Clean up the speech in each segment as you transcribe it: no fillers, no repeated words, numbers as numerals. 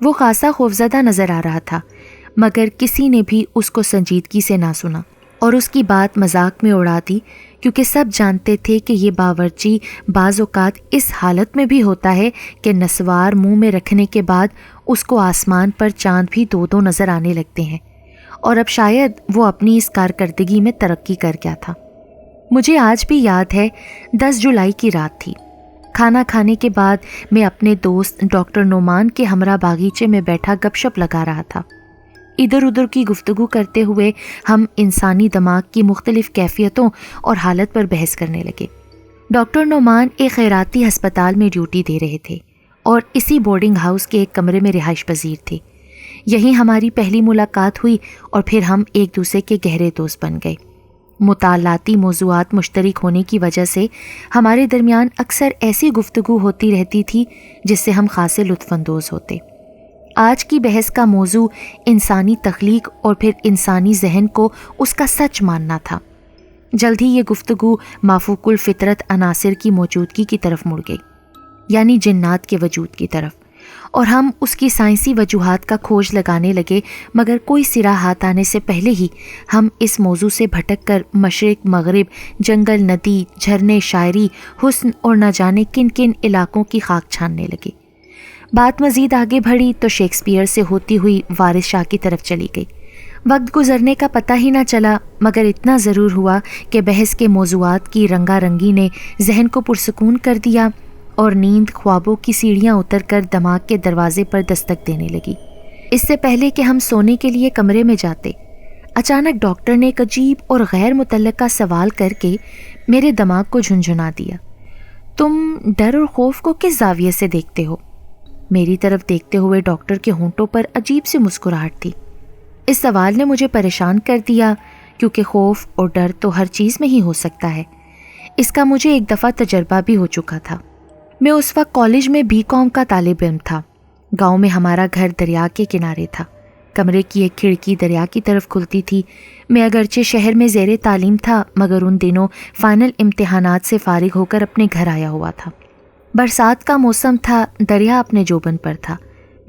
وہ خاصا خوفزدہ نظر آ رہا تھا، مگر کسی نے بھی اس کو سنجیدگی سے نہ سنا اور اس کی بات مذاق میں اڑا دی، کیونکہ سب جانتے تھے کہ یہ باورچی بعض اوقات اس حالت میں بھی ہوتا ہے کہ نسوار منہ میں رکھنے کے بعد اس کو آسمان پر چاند بھی دو دو نظر آنے لگتے ہیں، اور اب شاید وہ اپنی اس کارکردگی میں ترقی کر گیا تھا۔ مجھے آج بھی یاد ہے 10 جولائی کی رات تھی۔ کھانا کھانے کے بعد میں اپنے دوست ڈاکٹر نعمان کے ہمراہ باغیچے میں بیٹھا گپ شپ لگا رہا تھا۔ ادھر ادھر کی گفتگو کرتے ہوئے ہم انسانی دماغ کی مختلف کیفیتوں اور حالت پر بحث کرنے لگے۔ ڈاکٹر نعمان ایک خیراتی ہسپتال میں ڈیوٹی دے رہے تھے اور اسی بورڈنگ ہاؤس کے ایک کمرے میں رہائش پذیر تھے۔ یہیں ہماری پہلی ملاقات ہوئی اور پھر ہم ایک دوسرے کے گہرے دوست بن گئے۔ مطالعاتی موضوعات مشترک ہونے کی وجہ سے ہمارے درمیان اکثر ایسی گفتگو ہوتی رہتی تھی جس سے ہم خاصے لطف اندوز ہوتے۔ آج کی بحث کا موضوع انسانی تخلیق اور پھر انسانی ذہن کو اس کا سچ ماننا تھا۔ جلد ہی یہ گفتگو مافوق الفطرت عناصر کی موجودگی کی طرف مڑ گئی، یعنی جنات کے وجود کی طرف، اور ہم اس کی سائنسی وجوہات کا کھوج لگانے لگے، مگر کوئی سرا ہاتھ آنے سے پہلے ہی ہم اس موضوع سے بھٹک کر مشرق مغرب، جنگل، ندی، جھرنے، شاعری، حسن اور نہ جانے کن کن علاقوں کی خاک چھاننے لگے۔ بات مزید آگے بڑھی تو شیکسپیئر سے ہوتی ہوئی وارث شاہ کی طرف چلی گئی۔ وقت گزرنے کا پتہ ہی نہ چلا، مگر اتنا ضرور ہوا کہ بحث کے موضوعات کی رنگا رنگی نے ذہن کو پرسکون کر دیا اور نیند خوابوں کی سیڑھیاں اتر کر دماغ کے دروازے پر دستک دینے لگی۔ اس سے پہلے کہ ہم سونے کے لیے کمرے میں جاتے، اچانک ڈاکٹر نے ایک عجیب اور غیر متعلقہ سوال کر کے میرے دماغ کو جھنجھنا دیا۔ تم ڈر اور خوف کو کس زاویے سے دیکھتے ہو؟ میری طرف دیکھتے ہوئے ڈاکٹر کے ہونٹوں پر عجیب سی مسکراہٹ تھی۔ اس سوال نے مجھے پریشان کر دیا، کیونکہ خوف اور ڈر تو ہر چیز میں ہی ہو سکتا ہے۔ اس کا مجھے ایک دفعہ تجربہ بھی ہو چکا تھا۔ میں اس وقت کالج میں BCom کا طالب علم تھا۔ گاؤں میں ہمارا گھر دریا کے کنارے تھا۔ کمرے کی ایک کھڑکی دریا کی طرف کھلتی تھی۔ میں اگرچہ شہر میں زیر تعلیم تھا، مگر ان دنوں فائنل امتحانات سے فارغ ہو کر اپنے گھر آیا ہوا تھا۔ برسات کا موسم تھا، دریا اپنے جوبن پر تھا۔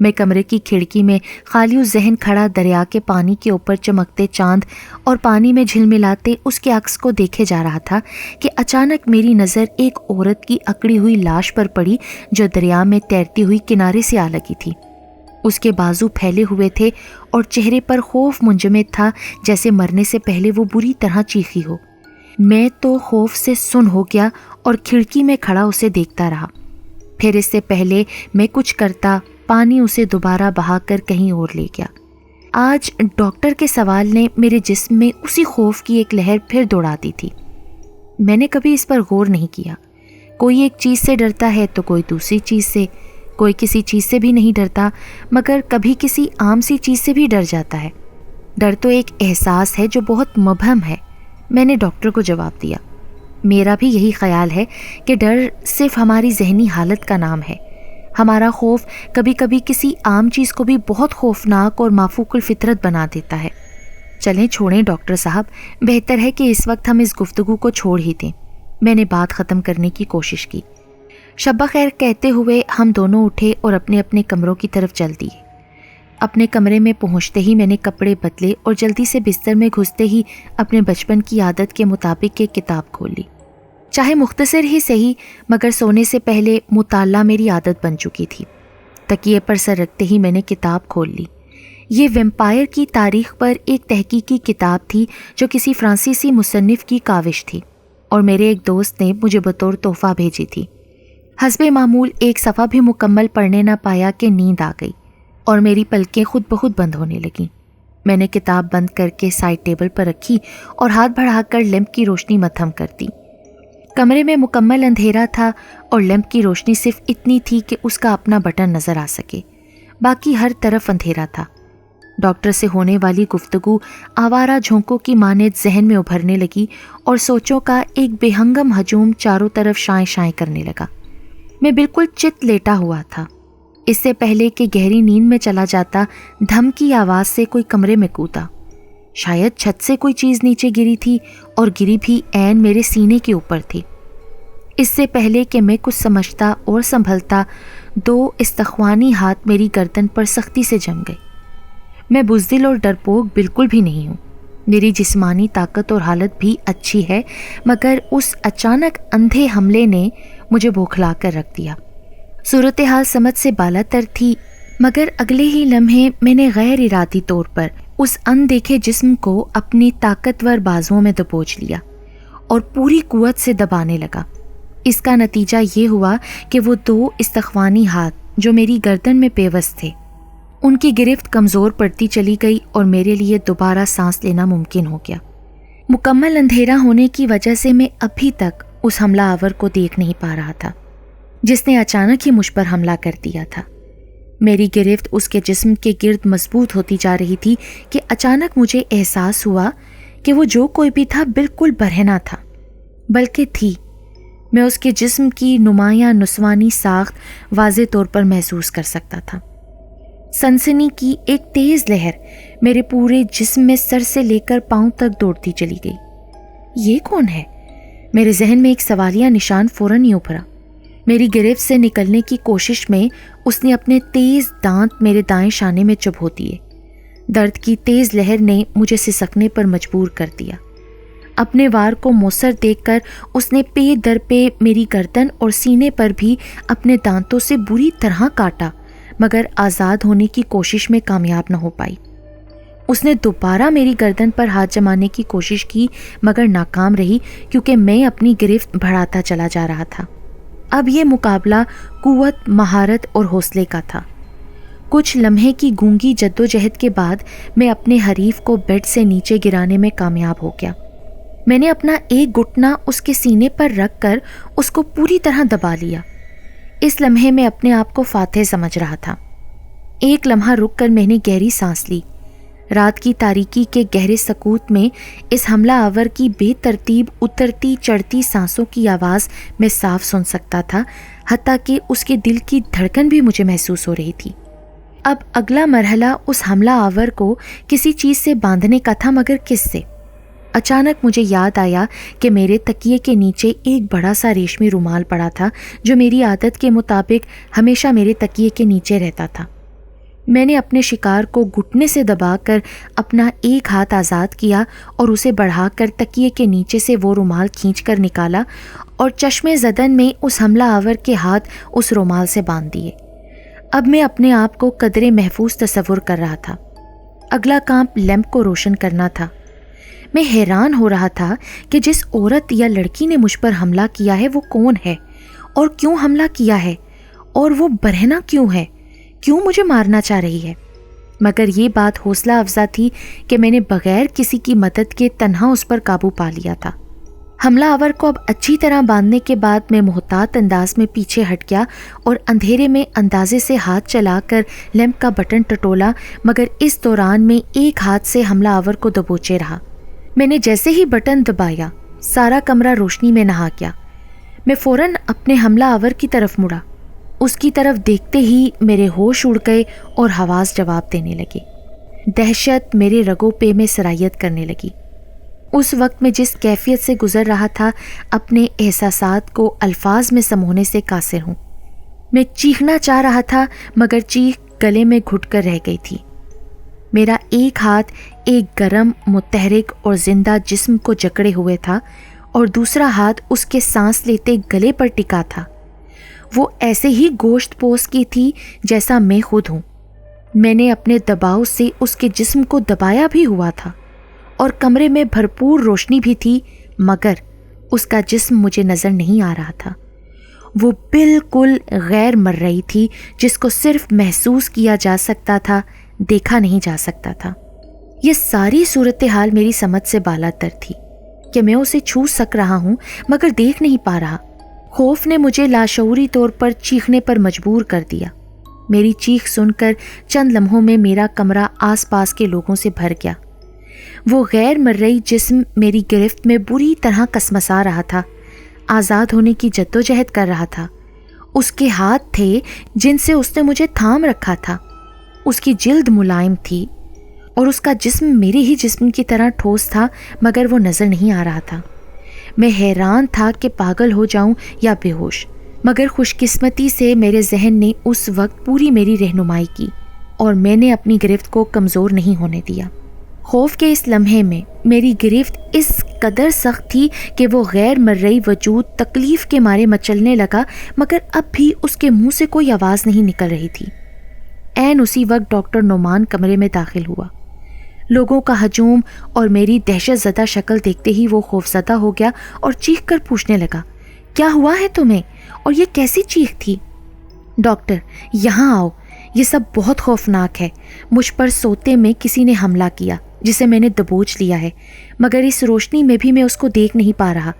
میں کمرے کی کھڑکی میں خالی ذہن کھڑا دریا کے پانی کے اوپر چمکتے چاند اور پانی میں جھلملاتے اس کے عکس کو دیکھے جا رہا تھا کہ اچانک میری نظر ایک عورت کی اکڑی ہوئی لاش پر پڑی جو دریا میں تیرتی ہوئی کنارے سے آ لگی تھی۔ اس کے بازو پھیلے ہوئے تھے اور چہرے پر خوف منجمد تھا، جیسے مرنے سے پہلے وہ بری طرح چیخی ہو۔ میں تو خوف سے سن ہو گیا اور کھڑکی میں کھڑا اسے دیکھتا رہا۔ پھر اس سے پہلے میں کچھ کرتا، پانی اسے دوبارہ بہا کر کہیں اور لے گیا۔ آج ڈاکٹر کے سوال نے میرے جسم میں اسی خوف کی ایک لہر پھر دوڑا دی تھی۔ میں نے کبھی اس پر غور نہیں کیا۔ کوئی ایک چیز سے ڈرتا ہے تو کوئی دوسری چیز سے، کوئی کسی چیز سے بھی نہیں ڈرتا، مگر کبھی کسی عام سی چیز سے بھی ڈر جاتا ہے۔ ڈر تو ایک احساس ہے جو بہت مبہم ہے، میں نے ڈاکٹر کو جواب دیا۔ میرا بھی یہی خیال ہے کہ ڈر صرف ہماری ذہنی حالت کا نام ہے۔ ہمارا خوف کبھی کبھی کسی عام چیز کو بھی بہت خوفناک اور مافوق الفطرت بنا دیتا ہے۔ چلیں چھوڑیں ڈاکٹر صاحب، بہتر ہے کہ اس وقت ہم اس گفتگو کو چھوڑ ہی دیں۔ میں نے بات ختم کرنے کی کوشش کی۔ شب خیر کہتے ہوئے ہم دونوں اٹھے اور اپنے اپنے کمروں کی طرف چل دیے۔ اپنے کمرے میں پہنچتے ہی میں نے کپڑے بدلے اور جلدی سے بستر میں گھستے ہی اپنے بچپن کی عادت کے مطابق ایک کتاب کھول لی۔ چاہے مختصر ہی صحیح، مگر سونے سے پہلے مطالعہ میری عادت بن چکی تھی۔ تکیے پر سر رکھتے ہی میں نے کتاب کھول لی۔ یہ ویمپائر کی تاریخ پر ایک تحقیقی کتاب تھی جو کسی فرانسیسی مصنف کی کاوش تھی اور میرے ایک دوست نے مجھے بطور تحفہ بھیجی تھی۔ حسب معمول ایک صفحہ بھی مکمل پڑھنے نہ پایا کہ نیند آ گئی اور میری پلکیں خود بخود بند ہونے لگیں۔ میں نے کتاب بند کر کے سائڈ ٹیبل پر رکھی اور ہاتھ بڑھا کر لیمپ کی روشنی مدھم کر دی۔ کمرے میں مکمل اندھیرا تھا اور لیمپ کی روشنی صرف اتنی تھی کہ اس کا اپنا بٹن نظر آ سکے، باقی ہر طرف اندھیرا تھا۔ ڈاکٹر سے ہونے والی گفتگو آوارہ جھونکوں کی مانند ذہن میں ابھرنے لگی اور سوچوں کا ایک بے ہنگم ہجوم چاروں طرف شائیں شائیں کرنے لگا۔ میں بالکل چت لیٹا ہوا تھا۔ اس سے پہلے کہ گہری نیند میں چلا جاتا، دھم کی آواز سے کوئی کمرے میں کودا۔ شاید چھت سے کوئی چیز نیچے گری تھی اور گری بھی عین میرے سینے کے اوپر تھی۔ اس سے پہلے کہ میں کچھ سمجھتا اور سنبھلتا 2 استخوانی ہاتھ میری گردن پر سختی سے جم گئے۔ میں بزدل اور ڈرپوک بالکل بھی نہیں ہوں، میری جسمانی طاقت اور حالت بھی اچھی ہے، مگر اس اچانک اندھے حملے نے مجھے بوکھلا کر رکھ دیا۔ صورتحال سمجھ سے بالا تر تھی، مگر اگلے ہی لمحے میں نے غیر ارادی طور پر اس اندیکھے جسم کو اپنی طاقتور بازوؤں میں دبوچ لیا اور پوری قوت سے دبانے لگا۔ اس کا نتیجہ یہ ہوا کہ وہ 2 استخوانی ہاتھ جو میری گردن میں پیوست تھے، ان کی گرفت کمزور پڑتی چلی گئی اور میرے لیے دوبارہ سانس لینا ممکن ہو گیا۔ مکمل اندھیرا ہونے کی وجہ سے میں ابھی تک اس حملہ آور کو دیکھ نہیں پا رہا تھا جس نے اچانک ہی مجھ پر حملہ کر دیا تھا۔ میری گرفت اس کے جسم کے گرد مضبوط ہوتی جا رہی تھی کہ اچانک مجھے احساس ہوا کہ وہ جو کوئی بھی تھا بالکل برہنہ تھا، بلکہ تھی۔ میں اس کے جسم کی نمایاں نسوانی ساخت واضح طور پر محسوس کر سکتا تھا۔ سنسنی کی ایک تیز لہر میرے پورے جسم میں سر سے لے کر پاؤں تک دوڑتی چلی گئی۔ یہ کون ہے؟ میرے ذہن میں ایک سوالیہ نشان فوراً ہی ابھرا۔ میری گرفت سے نکلنے کی کوشش میں اس نے اپنے تیز دانت میرے دائیں شانے میں چبھو دیے۔ درد کی تیز لہر نے مجھے سسکنے پر مجبور کر دیا۔ اپنے وار کو موثر دیکھ کر اس نے پے در پے میری گردن اور سینے پر بھی اپنے دانتوں سے بری طرح کاٹا، مگر آزاد ہونے کی کوشش میں کامیاب نہ ہو پائی۔ اس نے دوبارہ میری گردن پر ہاتھ جمانے کی کوشش کی، مگر ناکام رہی کیونکہ میں اپنی گرفت بڑھاتا چلا جا رہا تھا۔ اب یہ مقابلہ قوت، مہارت اور حوصلے کا تھا۔ کچھ لمحے کی گونگی جدوجہد کے بعد میں اپنے حریف کو بیڈ سے نیچے گرانے میں کامیاب ہو گیا۔ میں نے اپنا ایک گھٹنا اس کے سینے پر رکھ کر اس کو پوری طرح دبا لیا۔ اس لمحے میں اپنے آپ کو فاتح سمجھ رہا تھا۔ ایک لمحہ رک کر میں نے گہری سانس لی۔ رات کی تاریکی کے گہرے سکوت میں اس حملہ آور کی بے ترتیب اترتی چڑھتی سانسوں کی آواز میں صاف سن سکتا تھا، حتیٰ کہ اس کے دل کی دھڑکن بھی مجھے محسوس ہو رہی تھی۔ اب اگلا مرحلہ اس حملہ آور کو کسی چیز سے باندھنے کا تھا، مگر کس سے؟ اچانک مجھے یاد آیا کہ میرے تکیے کے نیچے ایک بڑا سا ریشمی رومال پڑا تھا جو میری عادت کے مطابق ہمیشہ میرے تکیے کے نیچے رہتا تھا۔ میں نے اپنے شکار کو گھٹنے سے دبا کر اپنا ایک ہاتھ آزاد کیا اور اسے بڑھا کر تکیے کے نیچے سے وہ رومال کھینچ کر نکالا اور چشمے زدن میں اس حملہ آور کے ہاتھ اس رومال سے باندھ دیے۔ اب میں اپنے آپ کو قدرے محفوظ تصور کر رہا تھا۔ اگلا کام لیمپ کو روشن کرنا تھا۔ میں حیران ہو رہا تھا کہ جس عورت یا لڑکی نے مجھ پر حملہ کیا ہے وہ کون ہے اور کیوں حملہ کیا ہے، اور وہ برہنہ کیوں ہے، کیوں مجھے مارنا چاہ رہی ہے۔ مگر یہ بات حوصلہ افزا تھی کہ میں نے بغیر کسی کی مدد کے تنہا اس پر قابو پا لیا تھا۔ حملہ آور کو اب اچھی طرح باندھنے کے بعد میں محتاط انداز میں پیچھے ہٹ گیا اور اندھیرے میں اندازے سے ہاتھ چلا کر لیمپ کا بٹن ٹٹولا، مگر اس دوران میں ایک ہاتھ سے حملہ آور کو دبوچے رہا۔ میں نے جیسے ہی بٹن دبایا سارا کمرہ روشنی میں نہا گیا۔ میں فوراً اپنے حملہ آور کی طرف مڑا۔ اس کی طرف دیکھتے ہی میرے ہوش اڑ گئے اور حواس جواب دینے لگے۔ دہشت میرے رگوں پہ میں سرایت کرنے لگی۔ اس وقت میں جس کیفیت سے گزر رہا تھا اپنے احساسات کو الفاظ میں سمونے سے قاصر ہوں۔ میں چیخنا چاہ رہا تھا مگر چیخ گلے میں گھٹ کر رہ گئی تھی۔ میرا ایک ہاتھ ایک گرم، متحرک اور زندہ جسم کو جکڑے ہوئے تھا اور دوسرا ہاتھ اس کے سانس لیتے گلے پر ٹکا تھا۔ وہ ایسے ہی گوشت پوش کی تھی جیسا میں خود ہوں۔ میں نے اپنے دباؤ سے اس کے جسم کو دبایا بھی ہوا تھا اور کمرے میں بھرپور روشنی بھی تھی، مگر اس کا جسم مجھے نظر نہیں آ رہا تھا۔ وہ بالکل غیر مرئی تھی جس کو صرف محسوس کیا جا سکتا تھا، دیکھا نہیں جا سکتا تھا۔ یہ ساری صورتحال میری سمجھ سے بالا تر تھی کہ میں اسے چھو سک رہا ہوں مگر دیکھ نہیں پا رہا۔ خوف نے مجھے لاشعوری طور پر چیخنے پر مجبور کر دیا۔ میری چیخ سن کر چند لمحوں میں میرا کمرہ آس پاس کے لوگوں سے بھر گیا۔ وہ غیر مرئی جسم میری گرفت میں بری طرح کسمسا رہا تھا، آزاد ہونے کی جدوجہد کر رہا تھا۔ اس کے ہاتھ تھے جن سے اس نے مجھے تھام رکھا تھا۔ اس کی جلد ملائم تھی اور اس کا جسم میرے ہی جسم کی طرح ٹھوس تھا، مگر وہ نظر نہیں آ رہا تھا۔ میں حیران تھا کہ پاگل ہو جاؤں یا بے ہوش، مگر خوش قسمتی سے میرے ذہن نے اس وقت پوری میری رہنمائی کی اور میں نے اپنی گرفت کو کمزور نہیں ہونے دیا۔ خوف کے اس لمحے میں میری گرفت اس قدر سخت تھی کہ وہ غیر مرئی وجود تکلیف کے مارے مچلنے لگا، مگر اب بھی اس کے منہ سے کوئی آواز نہیں نکل رہی تھی۔ عین اسی وقت ڈاکٹر نعمان کمرے میں داخل ہوا۔ لوگوں کا ہجوم اور میری دہشت زدہ شکل دیکھتے ہی وہ خوفزدہ ہو گیا اور چیخ کر پوچھنے لگا، کیا ہوا ہے تمہیں اور یہ کیسی چیخ تھی؟ ڈاکٹر، یہاں آؤ، یہ سب بہت خوفناک ہے۔ مجھ پر سوتے میں کسی نے حملہ کیا جسے میں نے دبوچ لیا ہے، مگر اس روشنی میں بھی میں اس کو دیکھ نہیں پا رہا۔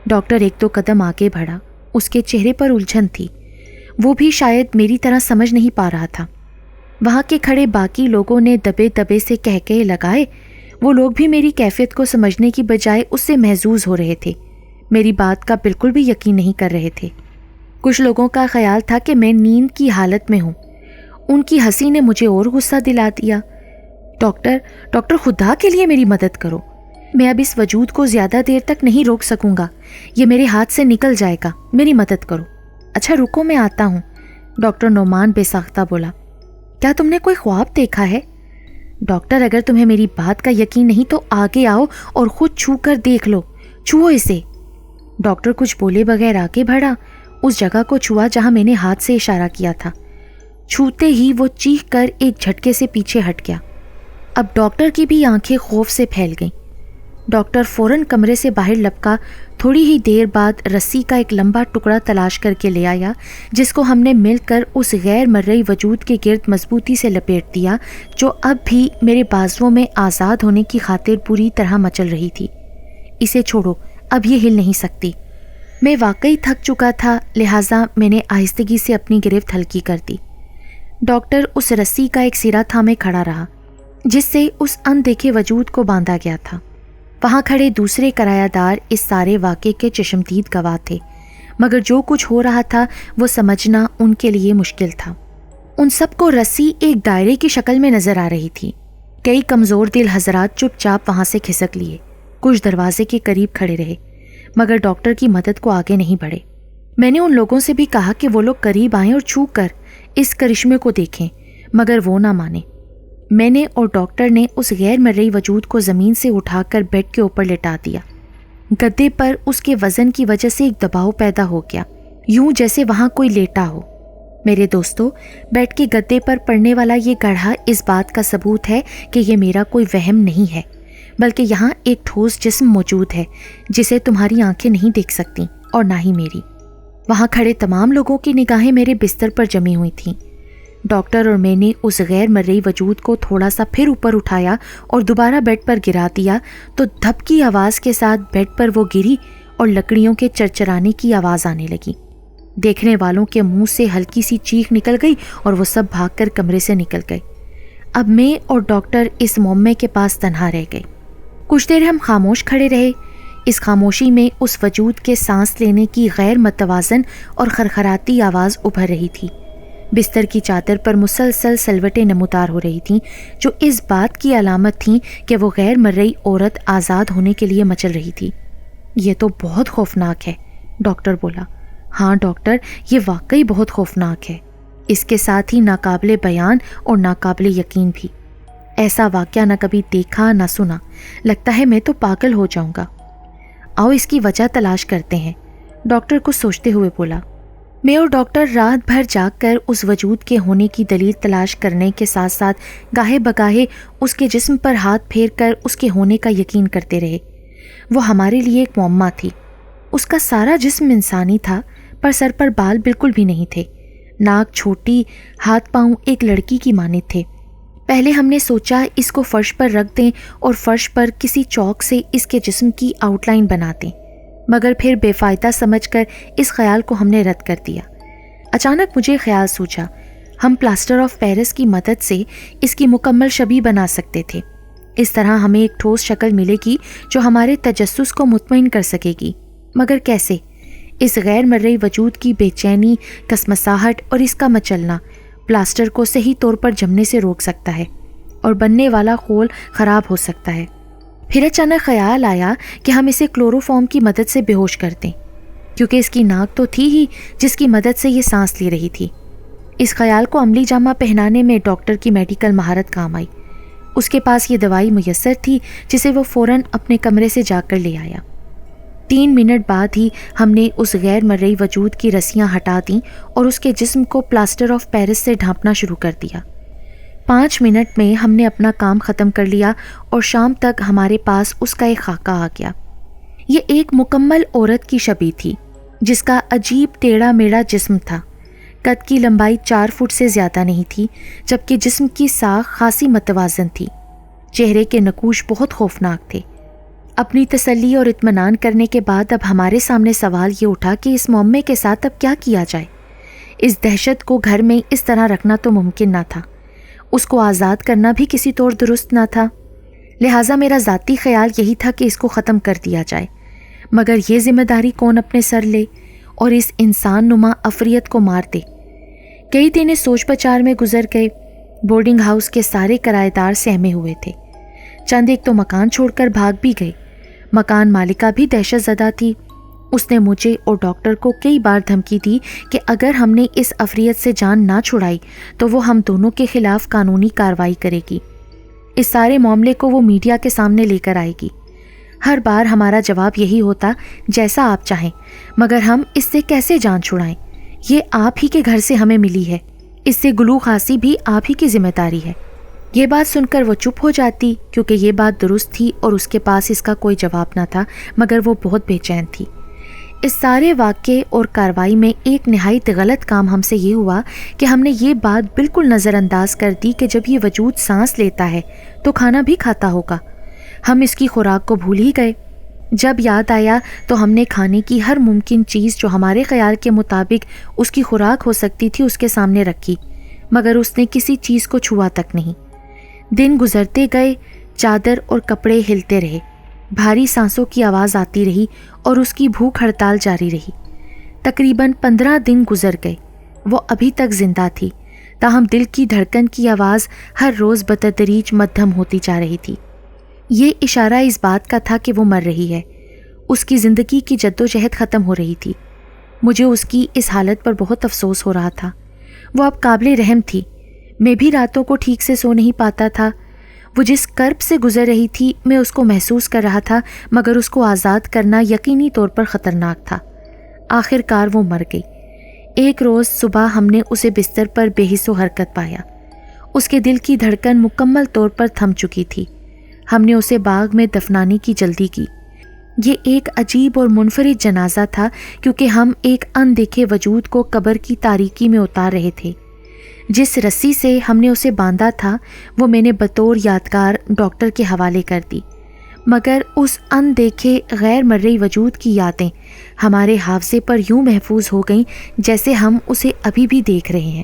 ڈاکٹر ایک دو قدم آگے بڑھا، اس کے چہرے پر الجھن تھی، وہ بھی شاید میری طرح سمجھ نہیں پا رہا تھا۔ وہاں کے کھڑے باقی لوگوں نے دبے دبے سے کہکہے لگائے، وہ لوگ بھی میری کیفیت کو سمجھنے کی بجائے اس سے محظوظ ہو رہے تھے، میری بات کا بالکل بھی یقین نہیں کر رہے تھے۔ کچھ لوگوں کا خیال تھا کہ میں نیند کی حالت میں ہوں۔ ان کی ہنسی نے مجھے اور غصہ دلا دیا۔ ڈاکٹر خدا کے لیے میری مدد کرو، میں اب اس وجود کو زیادہ دیر تک نہیں روک سکوں گا، یہ میرے ہاتھ سے نکل جائے گا، میری مدد کرو۔ اچھا رکو، میں آتا ہوں، ڈاکٹر نعمان بے ساختہ بولا۔ کیا تم نے کوئی خواب دیکھا ہے؟ ڈاکٹر، اگر تمہیں میری بات کا یقین نہیں تو آگے آؤ اور خود چھو کر دیکھ لو، چھوؤ اسے۔ ڈاکٹر کچھ بولے بغیر آگے بڑھا، اس جگہ کو چھوا جہاں میں نے ہاتھ سے اشارہ کیا تھا۔ چھوتے ہی وہ چیخ کر ایک جھٹکے سے پیچھے ہٹ گیا۔ اب ڈاکٹر کی بھی آنکھیں خوف سے پھیل گئیں۔ ڈاکٹر فوراً کمرے سے باہر لپکا، تھوڑی ہی دیر بعد رسی کا ایک لمبا ٹکڑا تلاش کر کے لے آیا، جس کو ہم نے مل کر اس غیر مرئی وجود کے گرد مضبوطی سے لپیٹ دیا جو اب بھی میرے بازوؤں میں آزاد ہونے کی خاطر پوری طرح مچل رہی تھی۔ اسے چھوڑو، اب یہ ہل نہیں سکتی۔ میں واقعی تھک چکا تھا، لہٰذا میں نے آہستگی سے اپنی گرفت ہلکی کر دی۔ ڈاکٹر اس رسی کا ایک سرا تھامے کھڑا رہا جس سے اس اندیکھے وجود کو باندھا گیا تھا۔ وہاں کھڑے دوسرے کرایہ دار اس سارے واقعے کے چشمدید گواہ تھے، مگر جو کچھ ہو رہا تھا وہ سمجھنا ان کے لیے مشکل تھا۔ ان سب کو رسی ایک دائرے کی شکل میں نظر آ رہی تھی۔ کئی کمزور دل حضرات چپ چاپ وہاں سے کھسک لیے، کچھ دروازے کے قریب کھڑے رہے، مگر ڈاکٹر کی مدد کو آگے نہیں بڑھے۔ میں نے ان لوگوں سے بھی کہا کہ وہ لوگ قریب آئیں اور چھو کر اس کرشمے کو دیکھیں، مگر وہ نہ مانے۔ میں نے اور ڈاکٹر نے اس غیر مرئی وجود کو زمین سے اٹھا کر بیڈ کے اوپر لٹا دیا۔ گدے پر اس کے وزن کی وجہ سے ایک دباؤ پیدا ہو گیا، یوں جیسے وہاں کوئی لیٹا ہو۔ میرے دوستو، بیڈ کے گدے پر پڑنے والا یہ گڑھا اس بات کا ثبوت ہے کہ یہ میرا کوئی وہم نہیں ہے، بلکہ یہاں ایک ٹھوس جسم موجود ہے جسے تمہاری آنکھیں نہیں دیکھ سکتی اور نہ ہی میری۔ وہاں کھڑے تمام لوگوں کی نگاہیں میرے بستر پر جمی ہوئی تھیں۔ ڈاکٹر اور میں نے اس غیر مرئی وجود کو تھوڑا سا پھر اوپر اٹھایا اور دوبارہ بیڈ پر گرا دیا تو دھپ کی آواز کے ساتھ بیڈ پر وہ گری اور لکڑیوں کے چرچرانے کی آواز آنے لگی۔ دیکھنے والوں کے منہ سے ہلکی سی چیخ نکل گئی اور وہ سب بھاگ کر کمرے سے نکل گئے۔ اب میں اور ڈاکٹر اس معمے کے پاس تنہا رہ گئے۔ کچھ دیر ہم خاموش کھڑے رہے۔ اس خاموشی میں اس وجود کے سانس لینے کی غیر متوازن اور خرخراتی آواز ابھر رہی تھی۔ بستر کی چادر پر مسلسل سلوٹیں نمودار ہو رہی تھیں جو اس بات کی علامت تھیں کہ وہ غیر مرئی عورت آزاد ہونے کے لیے مچل رہی تھی۔ یہ تو بہت خوفناک ہے، ڈاکٹر بولا۔ ہاں ڈاکٹر، یہ واقعی بہت خوفناک ہے، اس کے ساتھ ہی ناقابل بیان اور ناقابل یقین بھی۔ ایسا واقعہ نہ کبھی دیکھا نہ سنا، لگتا ہے میں تو پاگل ہو جاؤں گا۔ آؤ اس کی وجہ تلاش کرتے ہیں، ڈاکٹر کچھ سوچتے ہوئے بولا۔ میں اور ڈاکٹر رات بھر جاگ کر اس وجود کے ہونے کی دلیل تلاش کرنے کے ساتھ ساتھ گاہے بگاہے اس کے جسم پر ہاتھ پھیر کر اس کے ہونے کا یقین کرتے رہے۔ وہ ہمارے لیے ایک معمہ تھی۔ اس کا سارا جسم انسانی تھا، پر سر پر بال بالکل بھی نہیں تھے۔ ناک چھوٹی، ہاتھ پاؤں ایک لڑکی کی مانند تھے۔ پہلے ہم نے سوچا اس کو فرش پر رکھ دیں اور فرش پر کسی چوک سے اس کے جسم کی آؤٹ لائن بنا دیں، مگر پھر بے فائدہ سمجھ کر اس خیال کو ہم نے رد کر دیا۔ اچانک مجھے خیال سوچا، ہم پلاسٹر آف پیرس کی مدد سے اس کی مکمل شبیہ بنا سکتے تھے۔ اس طرح ہمیں ایک ٹھوس شکل ملے گی جو ہمارے تجسس کو مطمئن کر سکے گی، مگر کیسے؟ اس غیر مرئی وجود کی بے چینی، کسمساہٹ اور اس کا مچلنا پلاسٹر کو صحیح طور پر جمنے سے روک سکتا ہے اور بننے والا خول خراب ہو سکتا ہے۔ پھر اچانک خیال آیا کہ ہم اسے کلوروفارم کی مدد سے بے ہوش کر دیں، کیونکہ اس کی ناک تو تھی ہی جس کی مدد سے یہ سانس لے رہی تھی۔ اس خیال کو عملی جامہ پہنانے میں ڈاکٹر کی میڈیکل مہارت کام آئی۔ اس کے پاس یہ دوائی میسر تھی جسے وہ فوراً اپنے کمرے سے جا کر لے آیا۔ 3 منٹ بعد ہی ہم نے اس غیر مرئی وجود کی رسیاں ہٹا دیں اور اس کے جسم کو پلاسٹر آف پیرس سے ڈھانپنا شروع کر دیا۔ 5 منٹ میں ہم نے اپنا کام ختم کر لیا اور شام تک ہمارے پاس اس کا ایک خاکہ آ گیا۔ یہ ایک مکمل عورت کی شبیہ تھی جس کا عجیب ٹیڑھا میڑھا جسم تھا۔ قد کی لمبائی 4 فٹ سے زیادہ نہیں تھی، جبکہ جسم کی ساخ خاصی متوازن تھی۔ چہرے کے نقوش بہت خوفناک تھے۔ اپنی تسلی اور اطمینان کرنے کے بعد اب ہمارے سامنے سوال یہ اٹھا کہ اس معمے کے ساتھ اب کیا کیا جائے۔ اس دہشت کو گھر میں اس طرح رکھنا تو ممکن نہ تھا، اس کو آزاد کرنا بھی کسی طور درست نہ تھا۔ لہٰذا میرا ذاتی خیال یہی تھا کہ اس کو ختم کر دیا جائے، مگر یہ ذمہ داری کون اپنے سر لے اور اس انسان نما عفریت کو مار دے۔ کئی دن اس سوچ بچار میں گزر گئے۔ بورڈنگ ہاؤس کے سارے کرایہ دار سہمے ہوئے تھے، چند ایک تو مکان چھوڑ کر بھاگ بھی گئے۔ مکان مالکہ بھی دہشت زدہ تھی۔ اس نے مجھے اور ڈاکٹر کو کئی بار دھمکی دی کہ اگر ہم نے اس عفریت سے جان نہ چھڑائی تو وہ ہم دونوں کے خلاف قانونی کارروائی کرے گی۔ اس سارے معاملے کو وہ میڈیا کے سامنے لے کر آئے گی۔ ہر بار ہمارا جواب یہی ہوتا، جیسا آپ چاہیں، مگر ہم اس سے کیسے جان چھڑائیں؟ یہ آپ ہی کے گھر سے ہمیں ملی ہے، اس سے گلو خاصی بھی آپ ہی کی ذمہ داری ہے۔ یہ بات سن کر وہ چپ ہو جاتی، کیونکہ یہ بات درست تھی اور اس کے پاس اس کا کوئی جواب نہ تھا، مگر وہ بہت بے چین تھی۔ اس سارے واقعے اور کارروائی میں ایک نہایت غلط کام ہم سے یہ ہوا کہ ہم نے یہ بات بالکل نظر انداز کر دی کہ جب یہ وجود سانس لیتا ہے تو کھانا بھی کھاتا ہوگا۔ ہم اس کی خوراک کو بھول ہی گئے۔ جب یاد آیا تو ہم نے کھانے کی ہر ممکن چیز جو ہمارے خیال کے مطابق اس کی خوراک ہو سکتی تھی اس کے سامنے رکھی، مگر اس نے کسی چیز کو چھوا تک نہیں۔ دن گزرتے گئے، چادر اور کپڑے ہلتے رہے، بھاری سانسوں کی آواز آتی رہی اور اس کی بھوک ہڑتال جاری رہی۔ تقریباً 15 دن گزر گئے۔ وہ ابھی تک زندہ تھی، تاہم دل کی دھڑکن کی آواز ہر روز بتدریج مدھم ہوتی جا رہی تھی۔ یہ اشارہ اس بات کا تھا کہ وہ مر رہی ہے، اس کی زندگی کی جدوجہد ختم ہو رہی تھی۔ مجھے اس کی اس حالت پر بہت افسوس ہو رہا تھا۔ وہ اب قابل رحم تھی۔ میں بھی راتوں کو ٹھیک سے سو نہیں پاتا تھا۔ وہ جس کرب سے گزر رہی تھی میں اس کو محسوس کر رہا تھا، مگر اس کو آزاد کرنا یقینی طور پر خطرناک تھا۔ آخر کار وہ مر گئی۔ ایک روز صبح ہم نے اسے بستر پر بے حس و حرکت پایا۔ اس کے دل کی دھڑکن مکمل طور پر تھم چکی تھی۔ ہم نے اسے باغ میں دفنانے کی جلدی کی۔ یہ ایک عجیب اور منفرد جنازہ تھا، کیونکہ ہم ایک اندیکھے وجود کو قبر کی تاریکی میں اتار رہے تھے۔ جس رسی سے ہم نے اسے باندھا تھا وہ میں نے بطور یادگار ڈاکٹر کے حوالے کر دی، مگر اس اندیکھے غیر مرئی وجود کی یادیں ہمارے حافظے پر یوں محفوظ ہو گئیں جیسے ہم اسے ابھی بھی دیکھ رہے ہیں۔